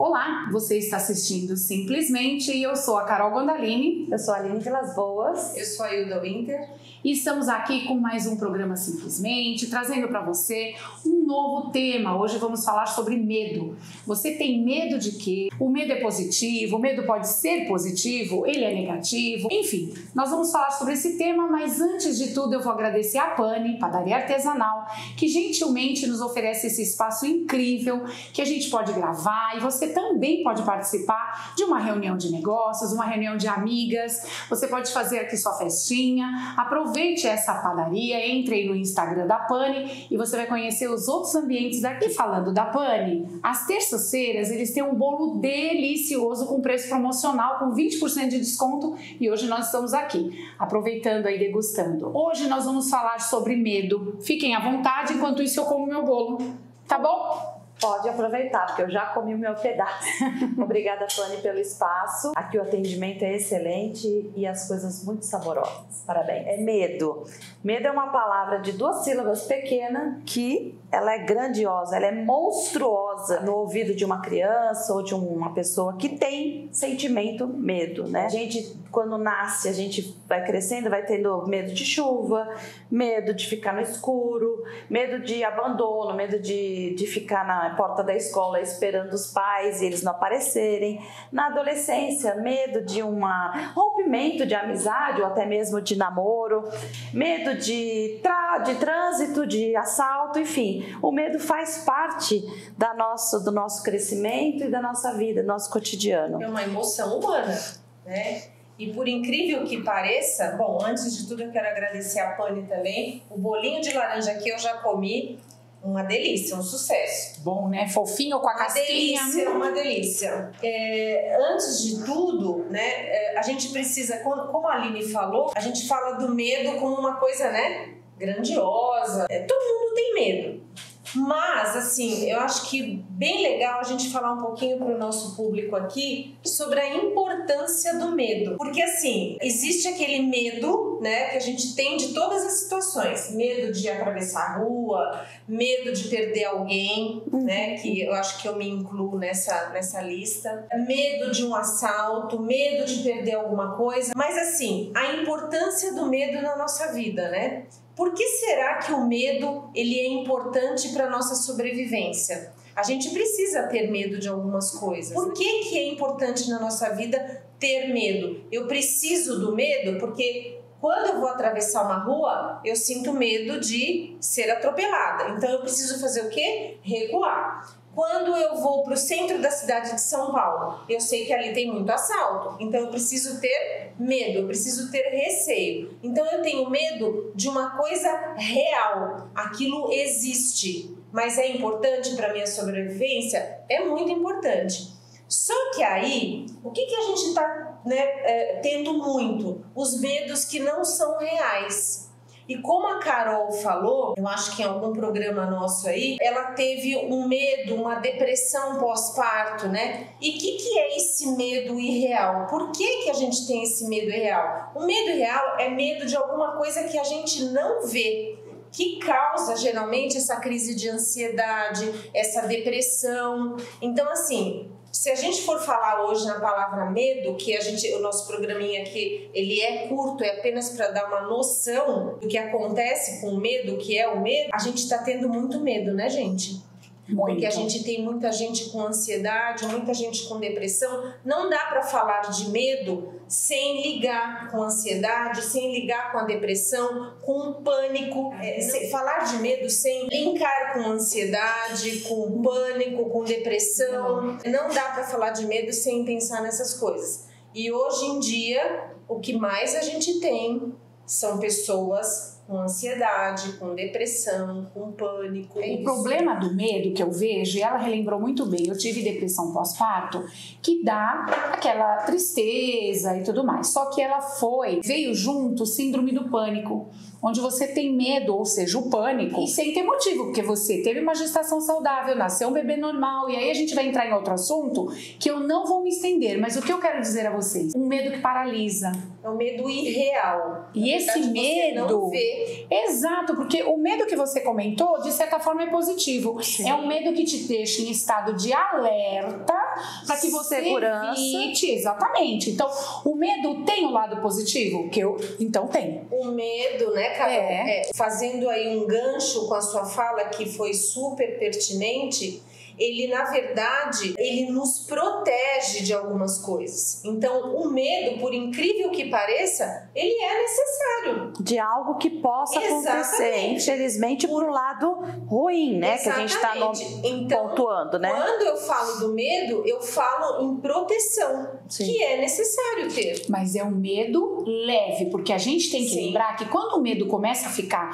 Olá, você está assistindo Simplesmente e eu sou a Carol Gondalini. Eu sou a Aline Vilas Boas. Eu sou a Hilda Winter. E estamos aqui com mais um programa Simplesmente, trazendo para você um novo tema. Hoje vamos falar sobre medo. Você tem medo de quê? O medo é positivo, o medo pode ser positivo, ele é negativo. Enfim, nós vamos falar sobre esse tema, mas antes de tudo eu vou agradecer a Pani, padaria artesanal, que gentilmente nos oferece esse espaço incrível que a gente pode gravar e você também pode participar de uma reunião de negócios, uma reunião de amigas. Você pode fazer aqui sua festinha. Aproveite essa padaria, entre aí no Instagram da Pani e você vai conhecer os outros ambientes daqui. Falando da Pani, às terças-feiras eles têm um bolo delicioso com preço promocional, com 20% de desconto e hoje nós estamos aqui, aproveitando aí, degustando. Hoje nós vamos falar sobre medo. Fiquem à vontade, enquanto isso eu como meu bolo, tá bom? Pode aproveitar, porque eu já comi o meu pedaço. Obrigada, Pani, pelo espaço. Aqui o atendimento é excelente e as coisas muito saborosas. Parabéns. É medo. Medo é uma palavra de 2 sílabas pequena que ela é grandiosa, ela é monstruosa no ouvido de uma criança ou de uma pessoa que tem sentimento medo, né? A gente, quando nasce, a gente vai crescendo, vai tendo medo de chuva, medo de ficar no escuro, medo de abandono, medo de ficar na porta da escola esperando os pais e eles não aparecerem. Na adolescência, medo de um rompimento de amizade ou até mesmo de namoro, medo de trânsito, de assalto, enfim. O medo faz parte do nosso crescimento e da nossa vida, do nosso cotidiano. É uma emoção humana, né? E por incrível que pareça, bom, antes de tudo eu quero agradecer a Pani também. O bolinho de laranja que eu já comi, uma delícia, um sucesso. Bom, né? Fofinho com a casquinha. Uma delícia. Antes de tudo, né, a gente precisa, como a Aline falou, a gente fala do medo como uma coisa, né, grandiosa. Todo mundo tem medo. Mas, assim, eu acho que bem legal a gente falar um pouquinho para o nosso público aqui sobre a importância do medo. Porque, assim, existe aquele medo, né, que a gente tem de todas as situações. Medo de atravessar a rua, medo de perder alguém, né, que eu acho que eu me incluo nessa lista. Medo de um assalto, medo de perder alguma coisa. Mas, assim, a importância do medo na nossa vida, né? Por que será que o medo ele é importante para a nossa sobrevivência? A gente precisa ter medo de algumas coisas. Por que é importante na nossa vida ter medo? Eu preciso do medo porque quando eu vou atravessar uma rua, eu sinto medo de ser atropelada. Então eu preciso fazer o quê? Recuar. Quando eu vou para o centro da cidade de São Paulo, eu sei que ali tem muito assalto, então eu preciso ter medo, eu preciso ter receio. Então eu tenho medo de uma coisa real, aquilo existe, mas é importante para a minha sobrevivência? É muito importante. Só que aí, o que a gente está tendo muito? Os medos que não são reais. E como a Carol falou, eu acho que em algum programa nosso aí, ela teve um medo, uma depressão pós-parto, né? E o que é esse medo irreal? Por que a gente tem esse medo irreal? O medo irreal é medo de alguma coisa que a gente não vê, que causa geralmente essa crise de ansiedade, essa depressão. Então, assim, se a gente for falar hoje na palavra medo, que o nosso programinha aqui, ele é curto, é apenas para dar uma noção do que acontece com o medo, o que é o medo, a gente está tendo muito medo, né, gente? Muito. Porque a gente tem muita gente com ansiedade, muita gente com depressão. Não dá para falar de medo sem ligar com a ansiedade, sem ligar com a depressão, com o pânico. Falar de medo sem linkar com ansiedade, com pânico, com depressão. Não dá para falar de medo sem pensar nessas coisas. E hoje em dia, o que mais a gente tem são pessoas com ansiedade, com depressão, com pânico. O problema do medo que eu vejo, e ela relembrou muito bem, eu tive depressão pós-parto, que dá aquela tristeza e tudo mais. Só que ela veio junto o síndrome do pânico, onde você tem medo, ou seja, o pânico, e sem ter motivo, porque você teve uma gestação saudável, nasceu um bebê normal, e aí a gente vai entrar em outro assunto que eu não vou me estender, mas o que eu quero dizer a vocês? Um medo que paralisa. É um medo irreal. E esse medo... Você não vê. Exato, porque o medo que você comentou, de certa forma, é positivo. Sim. É um medo que te deixa em estado de alerta para que você segurança. evite. Exatamente. Então, o medo tem um lado positivo? Então tem. O medo, né, Carol? Fazendo aí um gancho com a sua fala, que foi super pertinente, ele, na verdade, ele nos protege de algumas coisas. Então, o medo, por incrível que pareça, ele é necessário. De algo que possa acontecer, infelizmente, por um lado ruim, né? Exatamente. Que a gente está pontuando, né? Quando eu falo do medo, eu falo em proteção, que é necessário ter. Mas é um medo leve, porque a gente tem que lembrar que quando o medo começa a ficar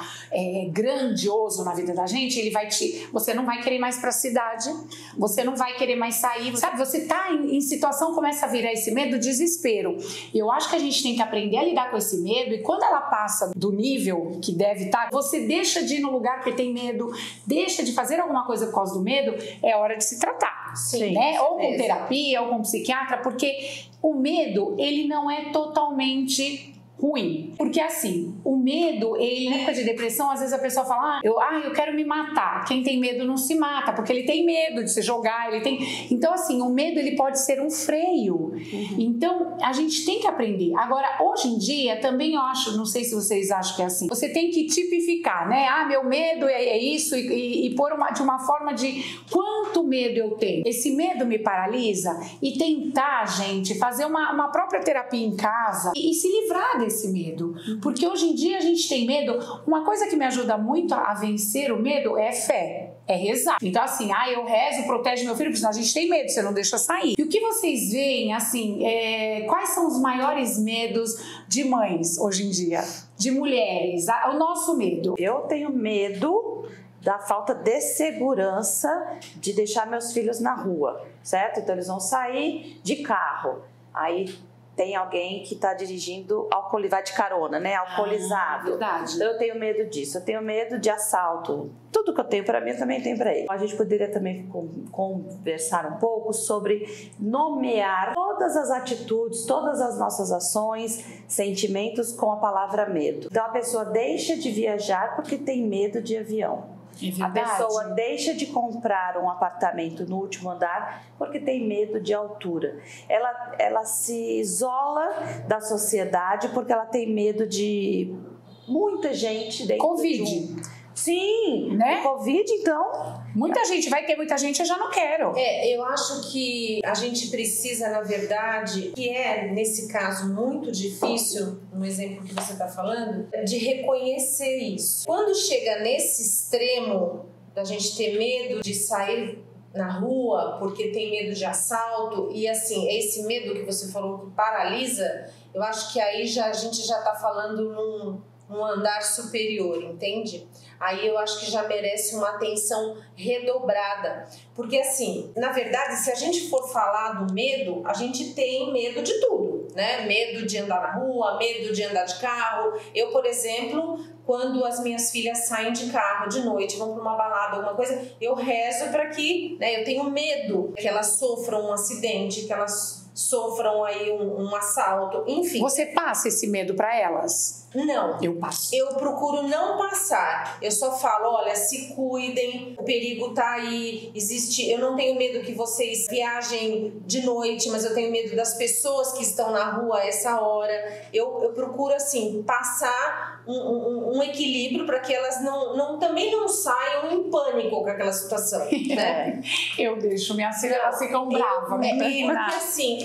grandioso na vida da gente, ele vai você não vai querer mais para a cidade, você não vai querer mais sair, sabe? Você tá em situação, começa a virar esse medo, desespero. E eu acho que a gente tem que aprender a lidar com esse medo, e quando ela passa do nível que deve estar, você deixa de ir no lugar que tem medo, deixa de fazer alguma coisa por causa do medo, é hora de se tratar. Sim, né? Ou com terapia, ou com psiquiatra, porque o medo, ele não é totalmente ruim. Porque assim, o medo, na época de depressão, às vezes a pessoa fala, eu quero me matar. Quem tem medo não se mata, porque ele tem medo de se jogar, Então assim, o medo, ele pode ser um freio. Então, a gente tem que aprender. Agora, hoje em dia, também eu acho, não sei se vocês acham que é assim, você tem que tipificar, né? Meu medo é isso, e pôr de uma forma de quanto medo eu tenho. Esse medo me paralisa, e tentar, gente, fazer uma própria terapia em casa e se livrar desse medo. Porque hoje em dia a gente tem medo. Uma coisa que me ajuda muito a vencer o medo é fé, é rezar. Então assim, eu rezo, protege meu filho, porque a gente tem medo, você não deixa sair. E o que vocês veem, assim, quais são os maiores medos de mães hoje em dia? De mulheres, o nosso medo. Eu tenho medo da falta de segurança de deixar meus filhos na rua, certo? Então eles vão sair de carro, aí tem alguém que está dirigindo, vai de carona, né? Alcoolizado. Verdade. Então eu tenho medo disso, eu tenho medo de assalto. Tudo que eu tenho para mim, eu também tenho para ele. A gente poderia também conversar um pouco sobre nomear todas as atitudes, todas as nossas ações, sentimentos com a palavra medo. Então a pessoa deixa de viajar porque tem medo de avião. A pessoa deixa de comprar um apartamento no último andar porque tem medo de altura. Ela se isola da sociedade porque ela tem medo de muita gente dentro Covid. Sim, né? Covid, então... Muita gente, vai ter muita gente, eu já não quero. Eu acho que a gente precisa, na verdade, que nesse caso, muito difícil, no exemplo que você está falando, de reconhecer isso. Quando chega nesse extremo da gente ter medo de sair na rua porque tem medo de assalto, e assim, esse medo que você falou que paralisa, eu acho que aí a gente já está falando num andar superior, entende? Aí eu acho que já merece uma atenção redobrada. Porque assim, na verdade, se a gente for falar do medo, a gente tem medo de tudo, né? Medo de andar na rua, medo de andar de carro. Eu, por exemplo, quando as minhas filhas saem de carro de noite, vão para uma balada, alguma coisa, eu rezo para que, eu tenho medo que elas sofram um acidente, que elas sofram aí um assalto, enfim. Você passa esse medo para elas? Não. Eu passo. Eu procuro não passar. Eu só falo, olha, se cuidem, o perigo tá aí, eu não tenho medo que vocês viajem de noite, mas eu tenho medo das pessoas que estão na rua a essa hora. Eu procuro, assim, passar um equilíbrio para que elas também não saiam em pânico com aquela situação, né? Eu deixo minhas filhas, elas ficam bravas, menina.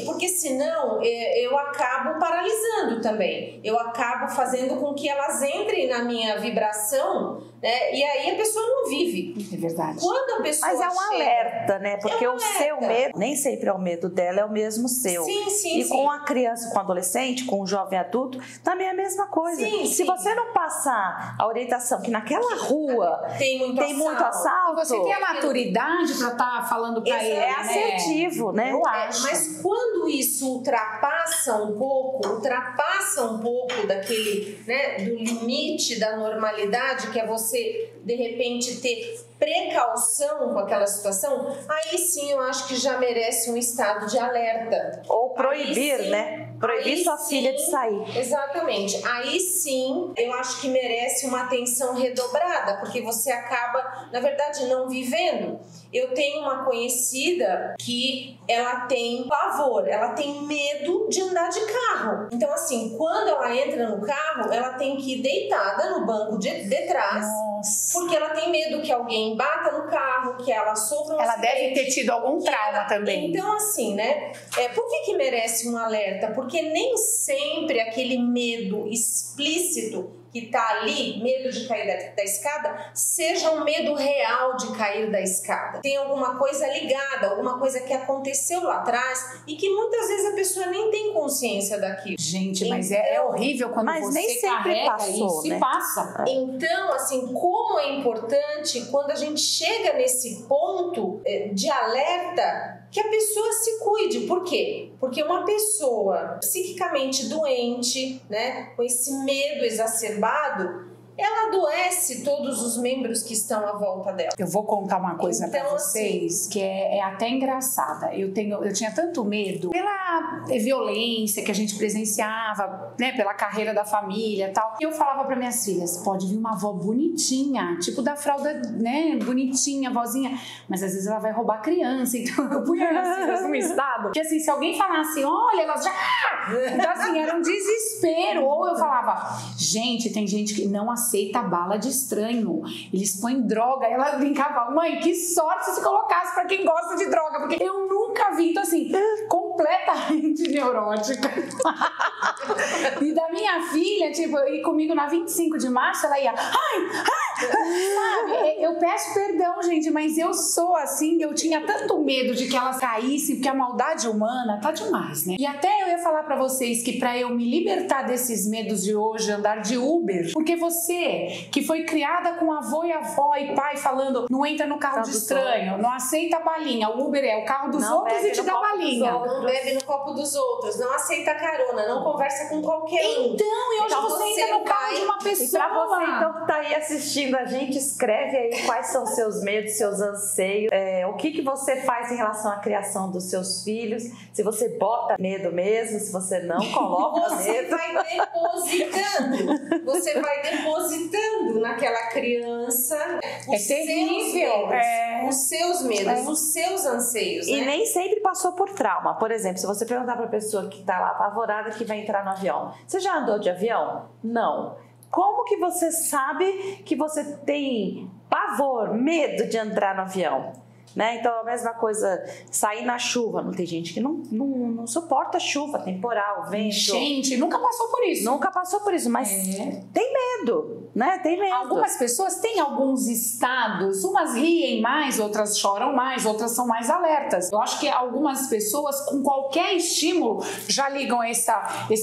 Porque senão eu acabo paralisando também. Eu acabo fazendo com que elas entrem na minha vibração, né? E aí a pessoa não vive. É verdade. Quando a pessoa Mas é um alerta, né? Porque o seu medo, nem sempre é o medo dela, é o mesmo seu. Sim. E com a criança, com o adolescente, com o jovem adulto, também é a mesma coisa. Se você não passar a orientação que naquela rua tem muito assalto, você tem a maturidade para estar falando para ele, é assertivo, né? Eu acho. Mas quando isso ultrapassa um pouco daquele, né, do limite da normalidade, que é você, de repente, ter precaução com aquela situação, aí sim eu acho que já merece um estado de alerta. Ou proibir, né? Proibir sua filha de sair. Exatamente. Aí sim, eu acho que merece uma atenção redobrada, porque você acaba, na verdade, não vivendo. Eu tenho uma conhecida que ela tem pavor, ela tem medo de andar de carro. Então, assim, quando ela entra no carro, ela tem que ir deitada no banco de trás. Nossa. Porque ela tem medo que alguém bata no carro, que ela sofra um Ela acidente, deve ter tido algum trauma também. Então, assim, né? Por que merece um alerta? Porque nem sempre aquele medo explícito que tá ali, medo de cair da escada, seja um medo real de cair da escada. Tem alguma coisa ligada, alguma coisa que aconteceu lá atrás e que muitas vezes a pessoa nem tem consciência daquilo. Gente, mas é horrível quando mas você nem sempre carrega passou, isso né? e passa. Então, assim, como é importante quando a gente chega nesse ponto de alerta, que a pessoa se cuide. Por quê? Porque uma pessoa psiquicamente doente, né, com esse medo exacerbado, ela adoece todos os membros que estão à volta dela. Eu vou contar uma coisa Então, pra vocês que é até engraçada. Eu tinha tanto medo pela violência que a gente presenciava, né, pela carreira da família e tal. E eu falava para minhas filhas, pode vir uma avó bonitinha, tipo da fralda, né, bonitinha, vozinha, mas às vezes ela vai roubar criança. Então eu punha minhas filhas num estado que, assim, se alguém falasse, olha, elas já... Então, assim, era um desespero. Ou eu falava, gente, tem gente que não aceita bala de estranho, eles põem droga. Ela brincava, mãe, que sorte se colocasse pra quem gosta de droga, porque eu nunca vi. Então, assim, completamente neurótica. E da minha filha, tipo, e comigo na 25 de março, ela ia, sabe? Eu peço perdão, gente, mas eu sou assim, eu tinha tanto medo de que ela caísse, porque a maldade humana tá demais, né? E até eu ia falar pra vocês que pra eu me libertar desses medos de hoje, andar de Uber, porque você que foi criada com avô e avó e pai falando, não entra no carro de estranho, não aceita balinha, o Uber é o carro dos outros e te dá balinha. Não bebe no copo dos outros, não aceita carona, não conversa com qualquer um. Então, e hoje você entra no carro de uma pessoa. E pra você, então, que tá aí assistindo a gente, escreve aí quais são seus medos, seus anseios, o que você faz em relação à criação dos seus filhos, se você bota medo mesmo, se você não coloca medo. Você vai depositando naquela criança os terrível. seus medos, os seus anseios. E né? nem sempre passou por trauma. Por exemplo, se você perguntar pra pessoa que tá lá apavorada que vai entrar no avião, você já andou de avião? Não. Como que você sabe que você tem pavor, medo de entrar no avião? Né? Então, a mesma coisa, sair na chuva. Não tem gente que não suporta chuva, temporal, vento. Gente, nunca passou por isso. Nunca passou por isso, mas tem medo, né? Tem medo. Algumas pessoas têm alguns estados, umas riem mais, outras choram mais, outras são mais alertas. Eu acho que algumas pessoas, com qualquer estímulo, já ligam esse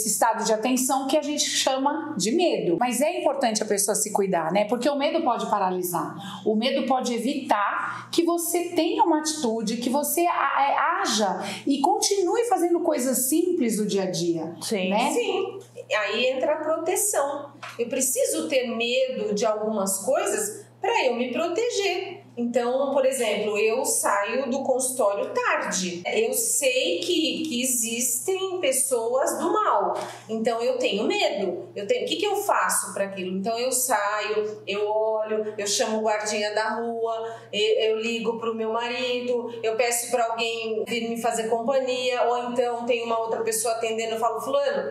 estado de atenção que a gente chama de medo. Mas é importante a pessoa se cuidar, né? Porque o medo pode paralisar. O medo pode evitar que você tenha uma atitude, que você haja e continue fazendo coisas simples do dia a dia. Sim. Né? Sim. Aí entra a proteção. Eu preciso ter medo de algumas coisas para eu me proteger. Então, por exemplo, eu saio do consultório tarde. Eu sei que existem pessoas do mal. Então, eu tenho medo. O que eu faço para aquilo? Então, eu saio, eu olho, eu chamo o guardinha da rua, eu ligo pro meu marido, eu peço para alguém vir me fazer companhia, ou então tem uma outra pessoa atendendo, eu falo, fulano,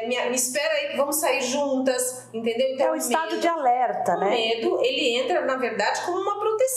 me espera aí que vamos sair juntas, entendeu? Então, é o estado de alerta, né? O medo, ele entra, na verdade, como uma proteção.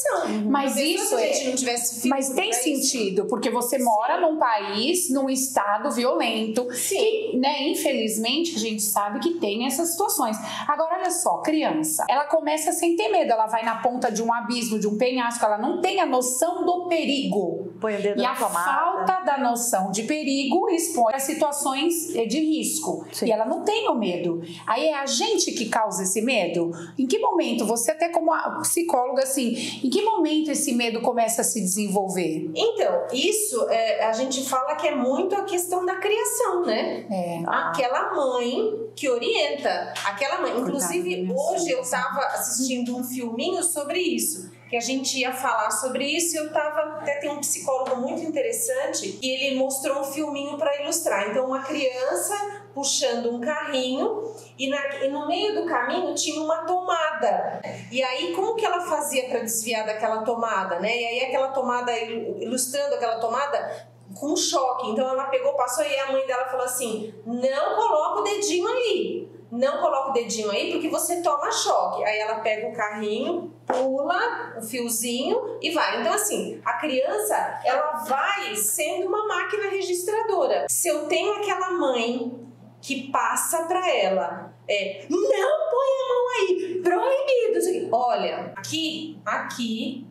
Mas isso se a gente não tivesse mas tem sentido, porque você mora num país, num estado violento. Sim. Que, né, infelizmente, a gente sabe que tem essas situações. Agora, olha só, criança, ela começa sem ter medo, ela vai na ponta de um abismo, de um penhasco, ela não tem a noção do perigo. Põe o dedo e na a tomada. falta da noção de perigo expõe a situações de risco. Sim. E ela não tem o medo. Aí é a gente que causa esse medo. Em que momento, você até como psicóloga, assim, em que momento esse medo começa a se desenvolver? Então, isso a gente fala que é muito a questão da criação, né? Aquela mãe que orienta. Aquela mãe. Inclusive, hoje eu estava assistindo um filminho sobre isso. que a gente ia falar sobre isso, e eu até tem um psicólogo muito interessante e ele mostrou um filminho para ilustrar. Então, uma criança puxando um carrinho e no meio do caminho tinha uma tomada. E aí, como que ela fazia para desviar daquela tomada, né? E aí aquela tomada, ilustrando aquela tomada com choque. Então ela pegou, passou, e a mãe dela falou assim: não coloca o dedinho aí. Não coloca o dedinho aí porque você toma choque. Aí ela pega o carrinho, pula o fiozinho e vai. Então assim, a criança, ela vai sendo uma máquina registradora. Se eu tenho aquela mãe que passa pra ela, não põe a mão aí, proibido. Olha, aqui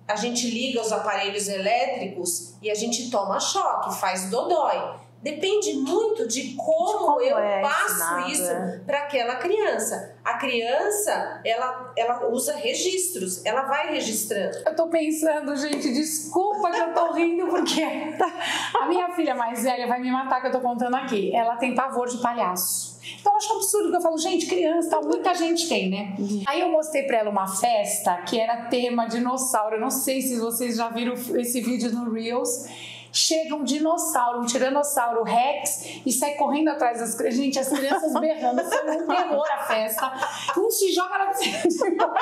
a gente liga os aparelhos elétricos e a gente toma choque, faz dodói. Depende muito de como eu passo isso para aquela criança. A criança, ela usa registros, ela vai registrando. Eu tô pensando, gente, desculpa que eu tô rindo, porque a minha filha mais velha vai me matar que eu tô contando aqui. Ela tem pavor de palhaço. Então eu acho absurdo que eu falo, gente, criança, tal, muita gente tem, né? Aí eu mostrei pra ela uma festa que era tema dinossauro. Eu não sei se vocês já viram esse vídeo no Reels. Chega um dinossauro, um tiranossauro Rex e sai correndo atrás das crianças. Gente, as crianças berrando, foi um terror a festa. Um se joga na piscina,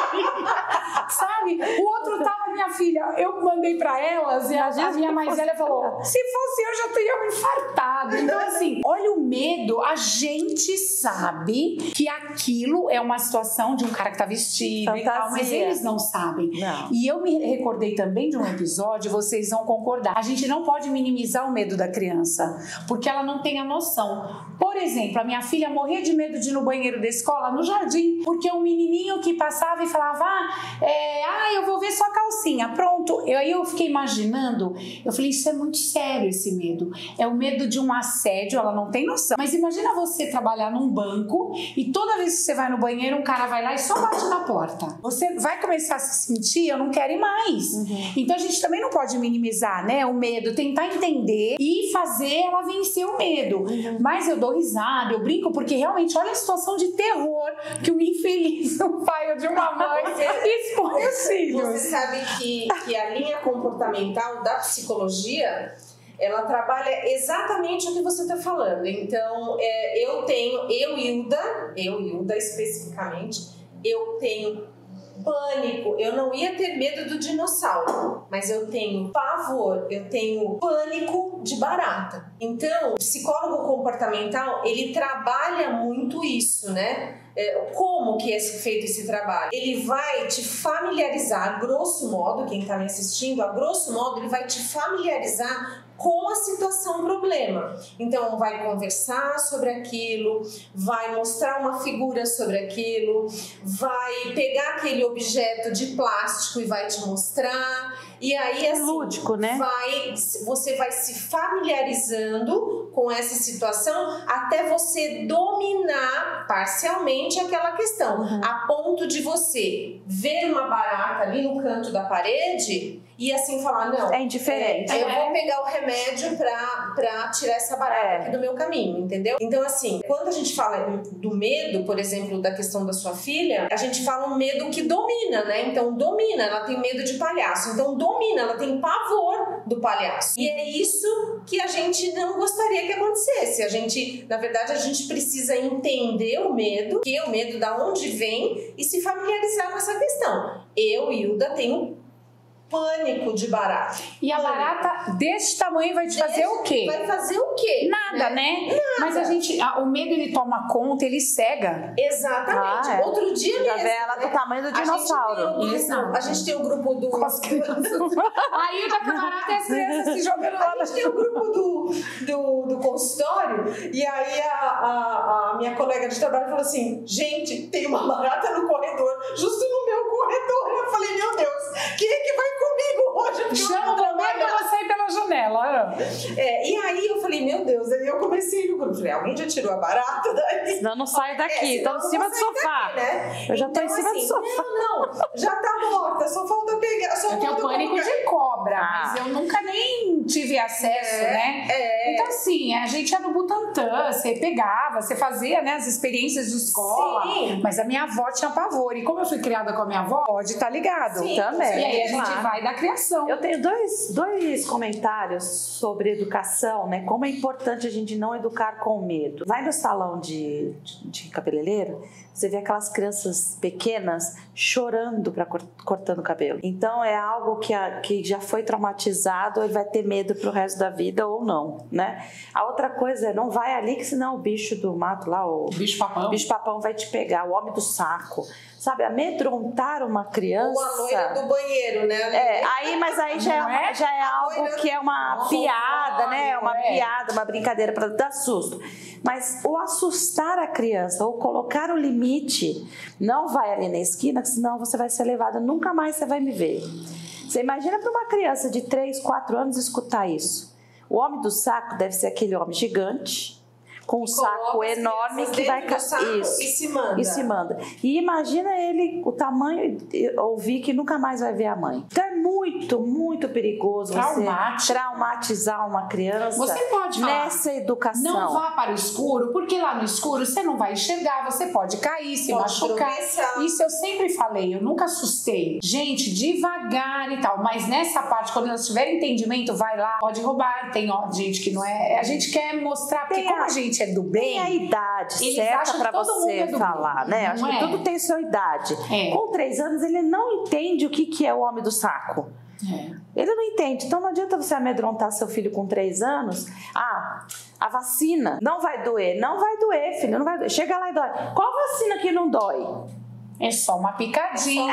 sabe? O outro tava, minha filha, eu mandei pra elas e a minha mais velha falou: se fosse eu já teria me infartado. Então assim, olha o medo, a gente sabe que aquilo é uma situação de um cara que tá vestido fantasia. E tal, mas eles não sabem. Não. E eu me recordei também de um episódio, vocês vão concordar, a gente não pode minimizar o medo da criança, porque ela não tem a noção. Por exemplo, a minha filha morria de medo de ir no banheiro da escola, no jardim, porque um menininho que passava e falava: eu vou ver sua calcinha, pronto. Aí eu fiquei imaginando, eu falei, isso é muito sério, esse medo. É o medo de um assédio, ela não tem noção. Mas imagina você trabalhar num banco e toda vez que você vai no banheiro, um cara vai lá e só bate na porta. Você vai começar a se sentir, eu não quero ir mais. Então a gente também não pode minimizar, né, o medo, tentar entender e fazer ela vencer o medo. Mas eu dou risada, eu brinco, porque realmente olha a situação de terror que o infeliz, o pai ou de uma mãe expõe os filhos. Você sabe que a linha comportamental da psicologia, ela trabalha exatamente o que você está falando. Então, eu, Hilda especificamente, eu tenho pânico. Eu não ia ter medo do dinossauro, mas eu tenho pavor, eu tenho pânico de barata. Então, o psicólogo comportamental, ele trabalha muito isso, né? Como que é feito esse trabalho? Ele vai te familiarizar, a grosso modo, quem está me assistindo, a grosso modo, ele vai te familiarizar com a situação problema. Então vai conversar sobre aquilo, vai mostrar uma figura sobre aquilo, vai pegar aquele objeto de plástico e vai te mostrar. E aí assim, lúdico, né? Você vai se familiarizando com essa situação até você dominar parcialmente aquela questão, a ponto de você ver uma barata ali no canto da parede e assim falar, não, é indiferente. Eu vou pegar o remédio pra tirar essa barata aqui do meu caminho, entendeu? Então assim, quando a gente fala do medo, por exemplo, da questão da sua filha, a gente fala um medo que domina, né? Então domina, ela tem medo de palhaço, então domina, ela tem pavor do palhaço. E é isso que a gente não gostaria que acontecesse. A gente, na verdade, a gente precisa entender o medo, que é o medo da onde vem, e se familiarizar com essa questão. Eu, Hilda, tenho pânico de barata. E a barata desse tamanho vai te fazer o quê? Vai fazer o quê? Nada, né? Nada. Mas o medo, ele toma conta, ele cega. Exatamente. Outro dia mesmo. Ela do tamanho do dinossauro. A gente tem o grupo do... Com as crianças. Aí da camarada e as crianças se jogando lá. A gente tem o grupo do consultório e aí a minha colega de trabalho falou assim, gente, tem uma barata no corredor, justo no meu corredor. Eu falei, meu Deus, quem é que vai comigo hoje? Chama o trabalho, eu vou sair pela janela. E aí eu falei, meu Deus, aí eu comecei no grupo, falei, alguém já tirou a barata daí? Senão não sai daqui, tô em cima do sofá. Daqui, né? Eu já tô então, em cima do sofá. Não, já tá morta, só falta pegar. Eu tenho pânico de cobra. cobra, mas eu nunca nem tive acesso, né? Então, assim, a gente ia no Butantã, você pegava, você fazia, né, as experiências de escola. Sim. Mas a minha avó tinha pavor. E como eu fui criada com a minha avó, pode estar ligado. Sim, também. E aí a gente vai da criação. Eu tenho dois comentários sobre educação, né? Como é importante a gente não educar com medo. Vai no salão de cabeleireiro, você vê aquelas crianças pequenas chorando cortando o cabelo. Então é algo que já foi traumatizado, ele vai ter medo pro resto da vida ou não, né? A outra coisa é, não vai ali que senão o bicho do mato lá, o bicho-papão vai te pegar, o homem do saco. Sabe, amedrontar uma criança... Ou a loira do banheiro, né? Mas aí já é algo que é uma piada, né? Uma piada, uma brincadeira para dar susto. Mas o assustar a criança ou colocar o limite, não vai ali na esquina, senão você vai ser levada, nunca mais você vai me ver. Você imagina para uma criança de 3, 4 anos escutar isso. O homem do saco deve ser aquele homem gigante, com um saco enorme que vai isso, e se manda. E imagina ele, o tamanho, ouvir que nunca mais vai ver a mãe. Então é muito, muito perigoso você traumatizar uma criança. Você pode falar, nessa educação. Não vá para o escuro, porque lá no escuro você não vai enxergar, você pode cair, se machucar. Tropeçar. Isso eu sempre falei, eu nunca assustei. Gente, devagar e tal, mas nessa parte, quando elas tiverem entendimento, vai lá, pode roubar. Tem gente que não é. A gente quer mostrar, porque como a gente é do bem, tem a idade certa para você falar, né? Acho que tudo tem sua idade. Com 3 anos ele não entende o que é o homem do saco. Ele não entende. Então não adianta você amedrontar seu filho com 3 anos. A vacina não vai doer. Não vai doer, filho, não vai doer. Chega lá e dói. Qual vacina que não dói? É só uma picadinha.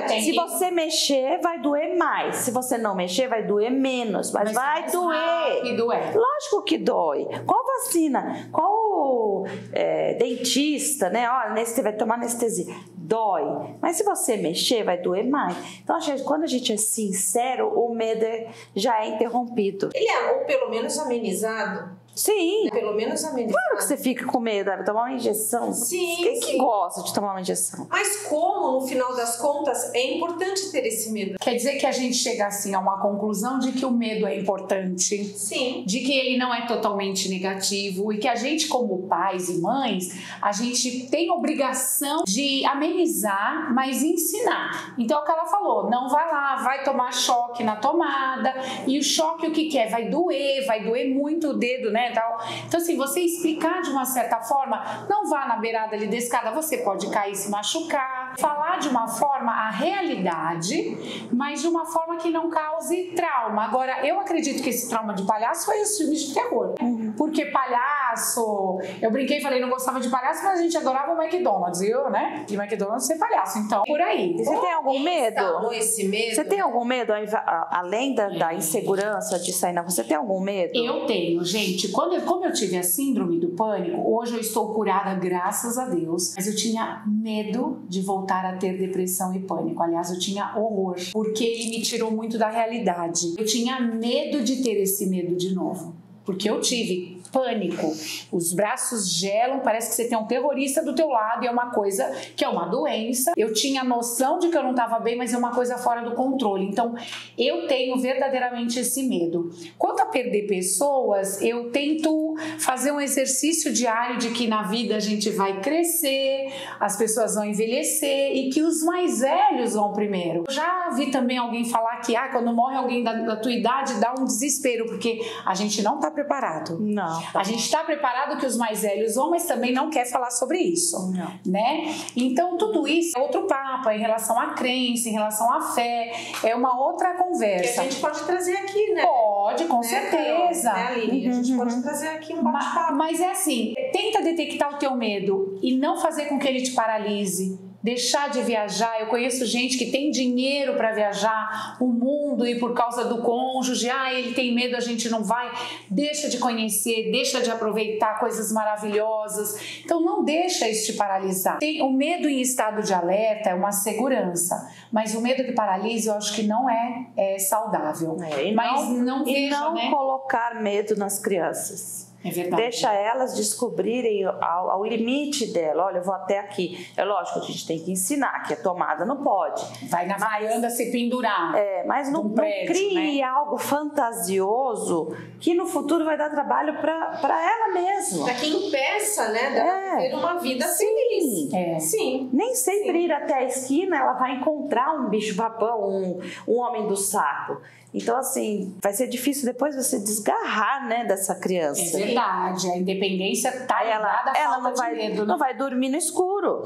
Se você mexer, vai doer mais. Se você não mexer, vai doer menos. Mas vai doer. Lógico que dói. Qual vacina? Qual dentista, né? Olha, você vai tomar anestesia. Dói. Mas se você mexer, vai doer mais. Então, quando a gente é sincero, o medo já é interrompido. Ele é, ou pelo menos amenizado. Sim. Pelo menos amenizado. Claro que você fica com medo, deve tomar uma injeção. Sim. Quem gosta de tomar uma injeção? Mas como, no final das contas, é importante ter esse medo? Quer dizer que a gente chega assim a uma conclusão de que o medo é importante. Sim. De que ele não é totalmente negativo e que a gente, como pais e mães, a gente tem obrigação de amenizar, mas ensinar. Então, é o que ela falou, não vai lá, vai tomar choque na tomada. E o choque, o que é? Vai doer muito o dedo, né? Então, assim, você explicar de uma certa forma, não vá na beirada ali da escada, você pode cair e se machucar. Falar de uma forma a realidade, mas de uma forma que não cause trauma. Agora, eu acredito que esse trauma de palhaço foi os filmes de terror. Porque palhaço... Eu brinquei e falei, não gostava de palhaço, mas a gente adorava o McDonald's, viu, né? E McDonald's ser palhaço, então, por aí. Você tem algum medo? Esse medo? Você tem algum medo, além da insegurança de sair na rua, você tem algum medo? Eu tenho, gente. Como eu tive a síndrome do pânico, hoje eu estou curada, graças a Deus, mas eu tinha medo de voltar a ter depressão e pânico. Aliás, eu tinha horror, porque ele me tirou muito da realidade. Eu tinha medo de ter esse medo de novo, porque eu tive pânico, os braços gelam, parece que você tem um terrorista do teu lado e é uma coisa que é uma doença. Eu tinha noção de que eu não estava bem, mas é uma coisa fora do controle. Então, eu tenho verdadeiramente esse medo. Quanto a perder pessoas, eu tento fazer um exercício diário de que na vida a gente vai crescer, as pessoas vão envelhecer e que os mais velhos vão primeiro. Eu já vi também alguém falar que quando morre alguém da tua idade dá um desespero, porque a gente não está preparado. Não. A gente está preparado que os mais velhos vão, mas também não quer falar sobre isso, né? Então, tudo isso é outro papo, em relação à crença, em relação à fé, é uma outra conversa. Que a gente pode trazer aqui, né? Pode, com certeza. Carol, né, Aline? A gente pode trazer aqui um bate-papo. Mas é assim, tenta detectar o teu medo e não fazer com que ele te paralise. Deixar de viajar. Eu conheço gente que tem dinheiro para viajar o mundo e por causa do cônjuge, ele tem medo, a gente não vai. Deixa de conhecer, deixa de aproveitar coisas maravilhosas. Então não deixa isso te paralisar. O medo em estado de alerta é uma segurança, mas o medo que paralisa eu acho que não é saudável. Mas não colocar medo nas crianças. É verdade. Deixa elas descobrirem ao limite dela. Olha, eu vou até aqui. É lógico, a gente tem que ensinar que a tomada não pode. Vai na varanda se pendurar. Mas não crie algo fantasioso que no futuro vai dar trabalho para ela mesma. Para quem impeça, né, dela ter uma vida feliz. Sim. Nem sempre ir até a esquina ela vai encontrar um bicho-papão, um homem do saco. Então, assim, vai ser difícil depois você desgarrar, né, dessa criança. É verdade, a independência tá ligada à falta de medo, né? Não vai dormir no escuro.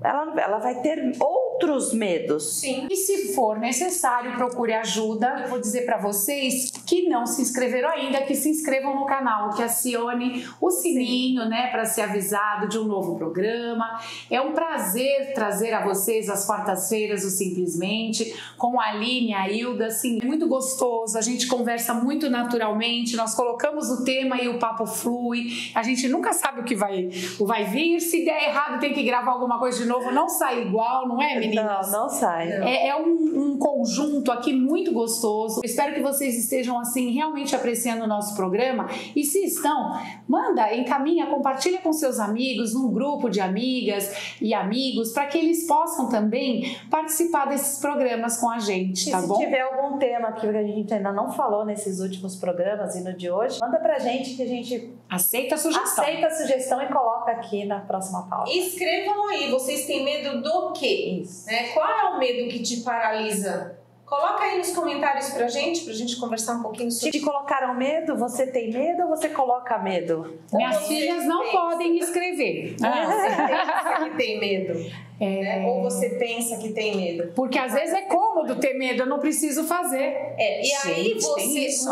Ela vai ter outros medos. Sim. E se for necessário, procure ajuda. Eu vou dizer para vocês que não se inscreveram ainda, que se inscrevam no canal, que acione o sininho, né, para ser avisado de um novo programa. É um prazer trazer a vocês às quartas-feiras o Simplesmente, com a Aline e a Hilda, assim, é muito gostoso, a gente conversa muito naturalmente, nós colocamos o tema e o papo flui, a gente nunca sabe o que vai vir, se der errado tem que gravar alguma coisa de novo, não sai igual, não é, meninas? Não sai. É um conjunto aqui muito gostoso. Eu espero que vocês estejam, assim, realmente apreciando o nosso programa. E se estão, manda, encaminha, compartilha com seus amigos, num grupo de amigas e amigos, para que eles possam também participar desses programas com a gente, tá bom? Se tiver algum tema que a gente ainda não falou nesses últimos programas e no de hoje, manda pra gente que a gente aceita a sugestão. Aceita a sugestão e coloca aqui na próxima pauta. Escrevam aí, vocês têm medo do quê? Isso. Né? Qual é o medo que te paralisa? Coloca aí nos comentários pra gente conversar um pouquinho sobre... Te colocaram medo? Você tem medo ou você coloca medo? Minhas filhas não podem escrever. Você pensa que tem medo. Né? Ou você pensa que tem medo. Porque às vezes é cômodo ter medo, eu não preciso fazer. E aí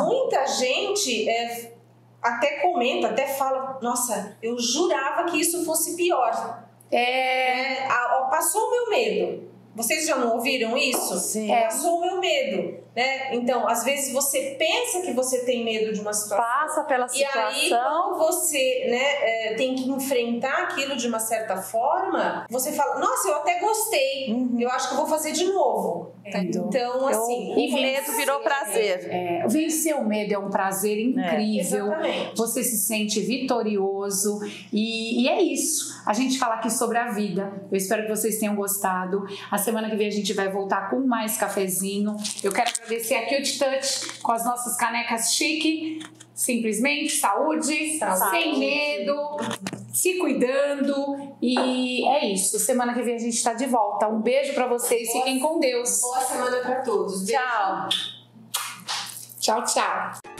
muita gente até comenta, até fala, nossa, eu jurava que isso fosse pior. Passou o meu medo. Vocês já não ouviram isso? Sim. Passou o meu medo, né? Então, às vezes você pensa que você tem medo de uma situação. Passa pela situação. E aí, quando você, né, tem que enfrentar aquilo de uma certa forma, você fala, nossa, eu até gostei. Eu acho que eu vou fazer de novo. Então, assim... O medo virou prazer. Vencer o medo é um prazer incrível. Você se sente vitorioso. E é isso. A gente fala aqui sobre a vida. Eu espero que vocês tenham gostado. A semana que vem a gente vai voltar com mais cafezinho. Eu quero agradecer a Cute Touch com as nossas canecas chique. Simplesmente saúde, sem medo, se cuidando. E é isso. Semana que vem a gente está de volta. Um beijo para vocês. Fiquem com Deus. Boa semana para todos. Tchau. Tchau, tchau.